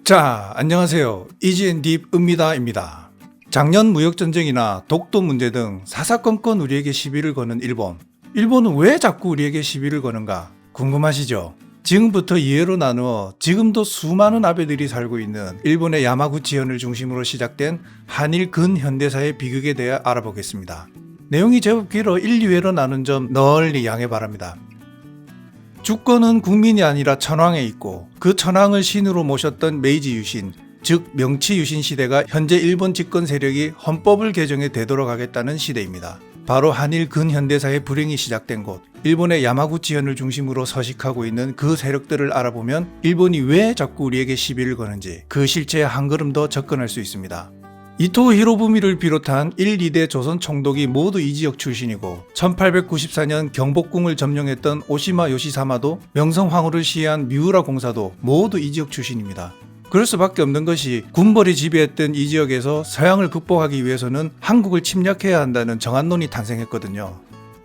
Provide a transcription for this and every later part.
자, 안녕하세요. 이지앤딥 은미다입니다. 작년 무역전쟁이나 독도 문제 등 사사건건 우리에게 시비를 거는 일본. 일본은 왜 자꾸 우리에게 시비를 거는가 궁금하시죠? 지금부터 이해로 나누어 지금도 수많은 아베들이 살고 있는 일본의 야마구치현을 중심으로 시작된 한일 근현대사의 비극에 대해 알아보겠습니다. 내용이 제법 길어 1, 2회로 나눈 점 널리 양해 바랍니다. 주권은 국민이 아니라 천황에 있고 그 천황을 신으로 모셨던 메이지 유신, 즉 명치 유신 시대가 현재 일본 집권 세력이 헌법을 개정해 되돌아가겠다는 시대입니다. 바로 한일 근현대사의 불행이 시작된 곳, 일본의 야마구치현을 중심으로 서식하고 있는 그 세력들을 알아보면 일본이 왜 자꾸 우리에게 시비를 거는지 그 실체에 한 걸음 더 접근할 수 있습니다. 이토 히로부미를 비롯한 1, 2대 조선 총독이 모두 이 지역 출신이고 1894년 경복궁을 점령했던 오시마 요시사마도 명성황후를 시해한 미우라 공사도 모두 이 지역 출신입니다. 그럴 수밖에 없는 것이 군벌이 지배했던 이 지역에서 서양을 극복하기 위해서는 한국을 침략해야 한다는 정한론이 탄생했거든요.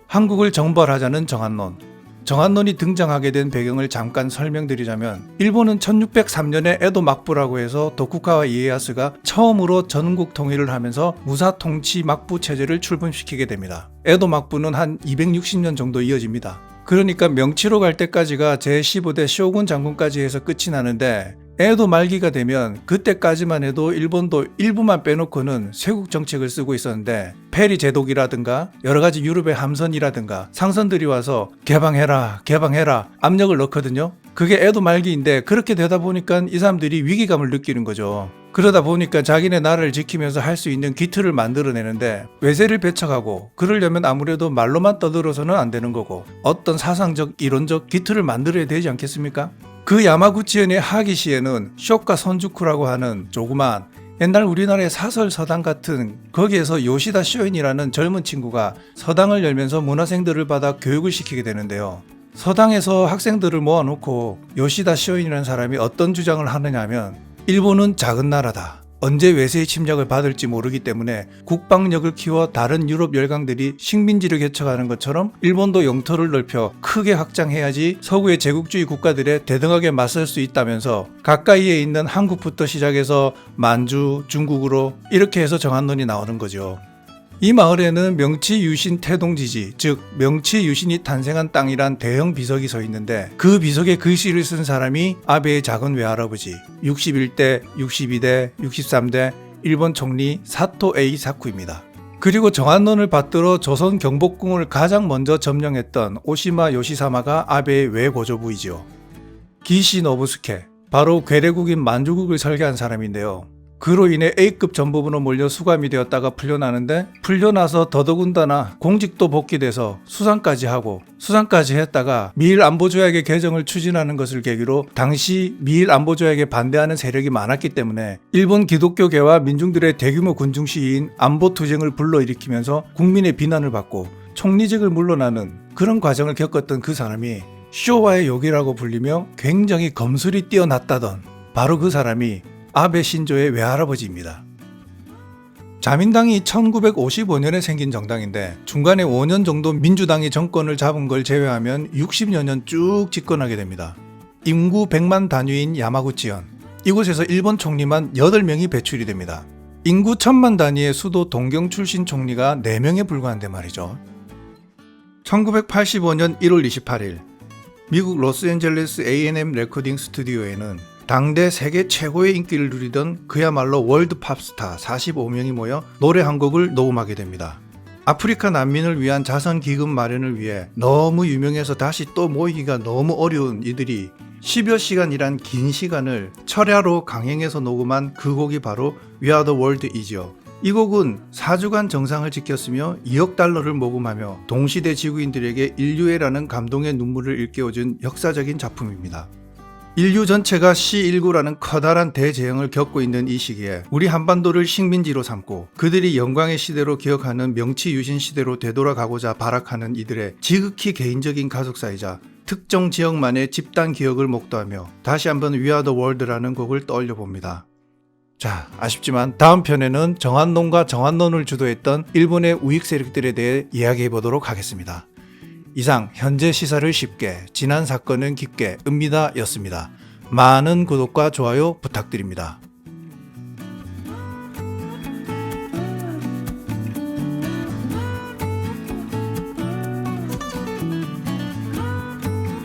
한국을 정벌하자는 정한론. 정한론이 등장하게 된 배경을 잠깐 설명드리자면 일본은 1603년에 에도 막부라고 해서 도쿠가와 이에야스가 처음으로 전국 통일을 하면서 무사통치 막부 체제를 출범시키게 됩니다. 에도 막부는 한 260년 정도 이어집니다. 그러니까 명치로 갈 때까지가 제15대 쇼군 장군까지 해서 끝이 나는데 에도 말기가 되면 그때까지만 해도 일본도 일부만 빼놓고는 쇄국 정책을 쓰고 있었는데 페리 제독이라든가 여러가지 유럽의 함선이라든가 상선들이 와서 개방해라 압력을 넣거든요. 그게 에도 말기인데 그렇게 되다 보니까 이 사람들이 위기감을 느끼는 거죠. 그러다 보니까 자기네 나라를 지키면서 할 수 있는 기틀을 만들어내는데 외세를 배척하고 그러려면 아무래도 말로만 떠들어서는 안 되는 거고 어떤 사상적 이론적 기틀을 만들어야 되지 않겠습니까? 그 야마구치현의 하기시에는 쇼카 선주쿠라고 하는 조그만 옛날 우리나라의 사설 서당 같은 거기에서 요시다 쇼인이라는 젊은 친구가 서당을 열면서 문화생들을 받아 교육을 시키게 되는데요. 서당에서 학생들을 모아놓고 요시다 쇼인이라는 사람이 어떤 주장을 하느냐 하면 일본은 작은 나라다. 언제 외세의 침략을 받을지 모르기 때문에 국방력을 키워 다른 유럽 열강들이 식민지를 개척하는 것처럼 일본도 영토를 넓혀 크게 확장해야지 서구의 제국주의 국가들에 대등하게 맞설 수 있다면서 가까이에 있는 한국부터 시작해서 만주, 중국으로 이렇게 해서 정한론이 나오는 거죠. 이 마을에는 명치 유신 태동지지, 즉 명치 유신이 탄생한 땅이란 대형 비석이 서 있는데 그 비석에 글씨를 쓴 사람이 아베의 작은 외할아버지 61대, 62대, 63대 일본 총리 사토 에이사쿠입니다. 그리고 정한론을 받들어 조선 경복궁을 가장 먼저 점령했던 오시마 요시사마가 아베의 외고조부이죠. 기시 노부스케, 바로 괴뢰국인 만주국을 설계한 사람인데요. 그로 인해 A급 전범으로 몰려 수감이 되었다가 풀려나는데 풀려나서 더더군다나 공직도 복귀돼서 수상까지 하고 수상까지 했다가 미일 안보조약의 개정을 추진하는 것을 계기로 당시 미일 안보조약에 반대하는 세력이 많았기 때문에 일본 기독교계와 민중들의 대규모 군중 시위인 안보투쟁을 불러일으키면서 국민의 비난을 받고 총리직을 물러나는 그런 과정을 겪었던 그 사람이 쇼와의 욕이라고 불리며 굉장히 검술이 뛰어났다던 바로 그 사람이 아베 신조의 외할아버지입니다. 자민당이 1955년에 생긴 정당인데 중간에 5년 정도 민주당이 정권을 잡은 걸 제외하면 60여 년 쭉 집권하게 됩니다. 인구 100만 단위인 야마구치현, 이곳에서 일본 총리만 8명이 배출이 됩니다. 인구 1000만 단위의 수도 동경 출신 총리가 4명에 불과한데 말이죠. 1985년 1월 28일 미국 로스앤젤레스 A&M 레코딩 스튜디오에는 당대 세계 최고의 인기를 누리던 그야말로 월드 팝스타 45명이 모여 노래 한 곡을 녹음하게 됩니다. 아프리카 난민을 위한 자선 기금 마련을 위해 너무 유명해서 다시 또 모이기가 너무 어려운 이들이 10여 시간이란 긴 시간을 철야로 강행해서 녹음한 그 곡이 바로 We Are The World이죠. 이 곡은 4주간 정상을 지켰으며 2억 달러를 모금하며 동시대 지구인들에게 인류애라는 감동의 눈물을 일깨워준 역사적인 작품입니다. 인류 전체가 C19라는 커다란 대재앙을 겪고 있는 이 시기에 우리 한반도를 식민지로 삼고 그들이 영광의 시대로 기억하는 명치 유신 시대로 되돌아가고자 발악하는 이들의 지극히 개인적인 가족사이자 특정 지역만의 집단 기억을 목도하며 다시 한번 We Are The World라는 곡을 떠올려 봅니다. 자, 아쉽지만 다음 편에는 정한론과 정한론을 주도했던 일본의 우익 세력들에 대해 이야기해 보도록 하겠습니다. 이상 현재 시사를 쉽게, 지난 사건은 깊게, 은미다였습니다. 많은 구독과 좋아요 부탁드립니다.